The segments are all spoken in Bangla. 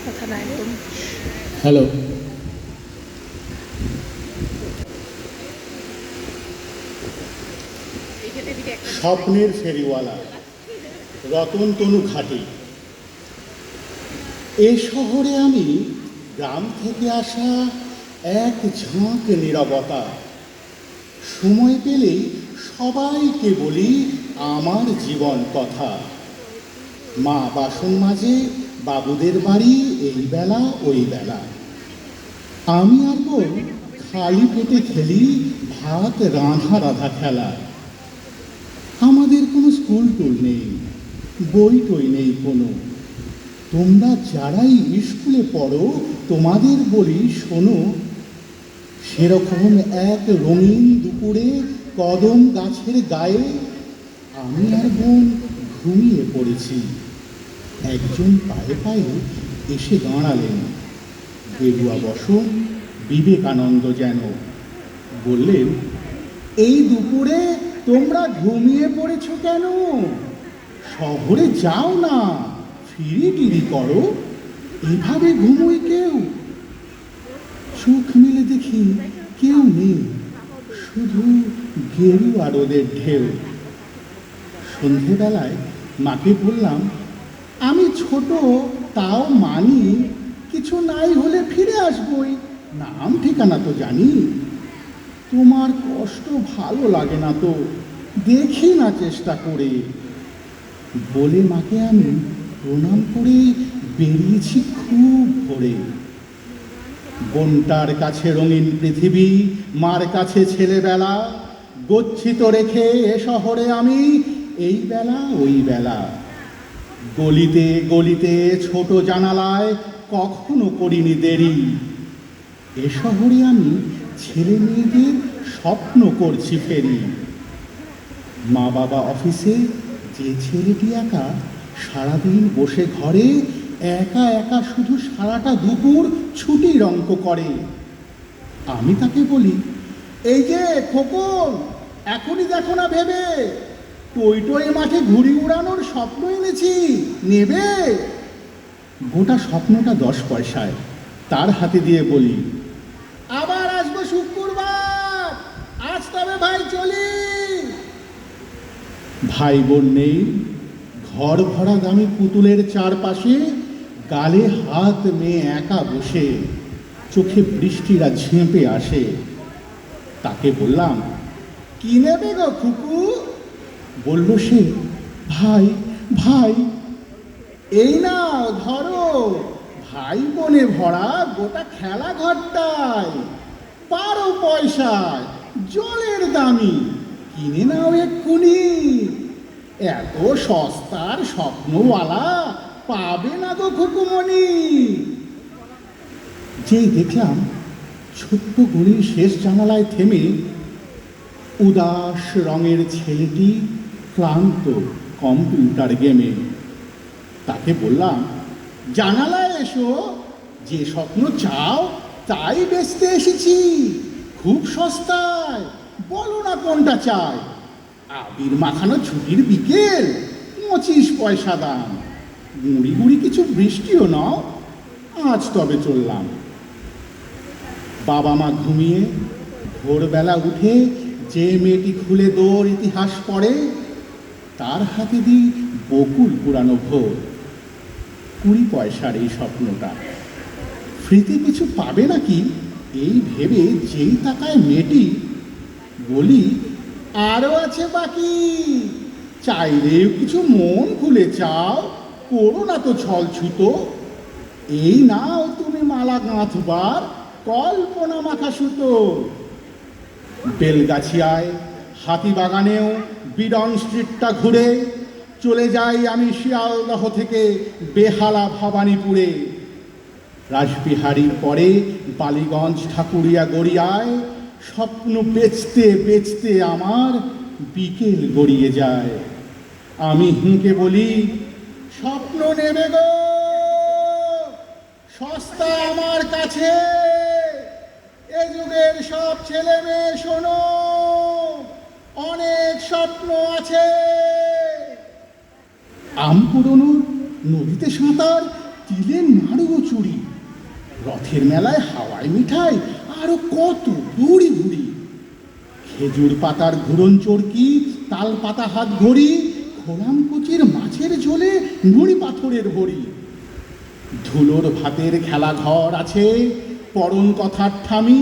কথা না একদম। হ্যালো, স্বপ্নের ফেরিওয়ালা রতনতনু ঘাটি। এ শহরে আমি গ্রাম থেকে আসা এক ঝাঁক নীরবতা। সময় পেলেই সবাইকে বলি আমার জীবন কথা। মা বাসন মাজে, বাবুদের বাড়ি এই বেলা ওই বেলা। আমি আর বোন খালি পেটে খেলি ভাত রাঁধা রাঁধা খেলা। আমাদের কোনো স্কুল টুল নেই, বই টই নেই কোনো। তোমরা যারাই স্কুলে পড়ো তোমাদের বলি শোনো, সেরকম এক রঙিন দুপুরে কদম গাছের গায়ে আমি আর বোন ঘুমিয়ে পড়েছি। একজন পায়ে পায়ে এসে দাঁড়ালেন, গেরুয়া বসন, বিবেকানন্দ যেন। বললেন, এই দুপুরে তোমরা ঘুমিয়ে পড়েছ কেন? শহরে যাও না, ফিরি টিরি করো, এভাবে ঘুমোয় কেউ? চোখ মেলে দেখি কেউ নেই, শুধু গেরুয়া রোদের ঢেউ। সন্ধেবেলায় মাকে বললাম, আমি ছোট তাও মানি, কিছু নাই হলে ফিরে আসবই, নাম ঠিকানা তো জানি। তোমার কষ্ট ভালো লাগে না তো, দেখি না চেষ্টা করে। বলে মাকে আমি প্রণাম করে বেরিয়েছি খুব ভোরে। বোনটার কাছে রঙিন পৃথিবী, মার কাছে ছেলেবেলা, গচ্ছিত রেখে এ শহরে আমি এই বেলা ওই বেলা। গলিতে গলিতে ছোট জানালায় কখনো করিনি দেরি। এ শহরে আমি ছেলে মেয়েদের স্বপ্ন করছি ফেরি। মা বাবা অফিসে, যে ছেলেটি একা সারাদিন বসে ঘরে একা একা শুধু সারাটা দুপুর ছুটির অঙ্ক করে। আমি তাকে বলি, এই যে খোকন, এখনই দেখো না ভেবে, টই টই মাঠে ঘুড়ি উড়ানোর স্বপ্ন এনেছি, নেবে? গোটা স্বপ্নটা 10 পয়সায় তার হাতে দিয়ে বলি, আবার আসবো শুক্রবার, আজ তবে ভাই চলি। ভাই বোন নেই, ঘর ভরা দামি পুতুলের চারপাশে গালে হাত মেয়ে একা বসে, চোখে বৃষ্টিরা ঝেঁপে আসে। তাকে বললাম, কি নেবে গো খুকু? বলল সে, ভাই ভাই। এই নাও ধরো, ভাই বোনে ভরা গোটা খেলা ঘরটায় 12 পয়সায় জলের দামি, কিনে নাও এক্ষুনি। এত সস্তার স্বপ্নওয়ালা পাবে না গো খুকুমণি। যেই দেখলাম ছোট্ট গলির শেষ জানালায় থেমে উদাস রঙের ছেলেটি ক্লান্ত কম্পিউটার গেমে, তাকে বললাম, জানালায় এসো, যে স্বপ্ন চাও তাই বেচতে এসেছি, খুব সস্তায়, বলো না কোনটা চাই। আবির মাখানো ছুটির বিকেল, 25 পয়সা দাম, গুঁড়ি গুঁড়ি কিছু বৃষ্টিও নাও, আজ তবে চললাম। বাবা মা ঘুমিয়ে ভোরবেলা উঠে যে মেয়েটি খুলে দৌড় ইতিহাস পড়ে, তার হাতে দিই বকুল পুরানো ভোর। 20 পয়সার এই স্বপ্নটা ফ্রিতে কিছু পাবে নাকি এই ভেবে যেই তাকায় মেয়েটি, বলি, আরও আছে বাকি, চাইলেও কিছু মন খুলে চাও, করো না তো ছল ছুতো। এই নাও তুমি মালা গাঁথবার কল্পনা মাখা সুতো। বেলগাছিয়ায়, হাতিবাগানেও বিডন স্ট্রিটটা ঘুরে চলে যাই আমি শিয়ালদহ থেকে বেহালা ভবানীপুরে। রাসবিহারীর পরে বালিগঞ্জ, ঠাকুরিয়া, গড়িয়ায় স্বপ্ন বেচতে বেচতে আমার বিকেল গড়িয়ে যায়। আমি হেঁকে বলি, স্বপ্ন নেবে গো, সস্তা আমার কাছে। এ যুগের সব ছেলে মেয়ে শোনো, অনেক স্বপ্ন আছে। আম কুড়োনো, নদীতে সাঁতার, তিলের নাড়ু ও চুরি, রথের মেলায় হাওয়াই মিঠাই, আরো কত ভুড়ি ভুড়ি। খেজুর পাতার ঘুরন চরকি, তাল পাতা হাত ঘড়ি, খোলাম কুচির মাছের ঝোলে নুড়ি পাথরের ভরি। ধুলোর ভাতের খেলা ঘর আছে, পরন কথার ঠামি,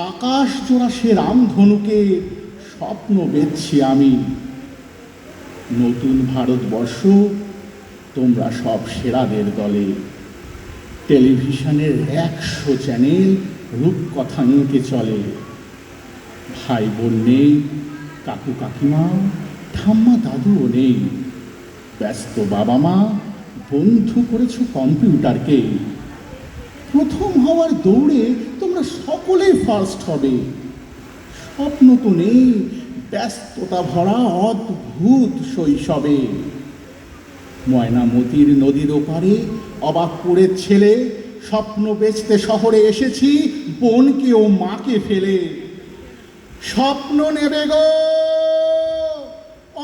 আকাশ জোড়া সে রামধনুকে স্বপ্ন বেচছি আমি। নতুন ভারতবর্ষ, তোমরা সব সেরাদের দলে। টেলিভিশনের 100 চ্যানেল রূপকথা নিয়ে চলে। ভাই বোন নেই, কাকু কাকিমা, ঠাম্মা দাদুও নেই। ব্যস্ত বাবা মা বন্ধু করেছো কম্পিউটারকে। প্রথম হওয়ার দৌড়ে তোমরা সকলেই ফার্স্ট হবে। স্বপ্ন তো নেই, ব্যস্ততা ভরা অদ্ভুত শৈশবে। ময়নামতির নদীর ওপারে অবাকপুরের ছেলে, স্বপ্ন বেচতে শহরে এসেছি বোনকে ও মাকে ফেলে। স্বপ্ন নেবে গো,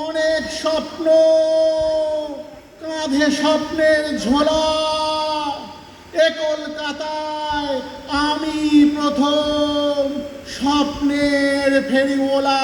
অনেক স্বপ্ন, কাঁধে স্বপ্নের ঝোলা। এ কলকাতায় আমি প্রথম স্বপ্নের ফেরিওয়ালা।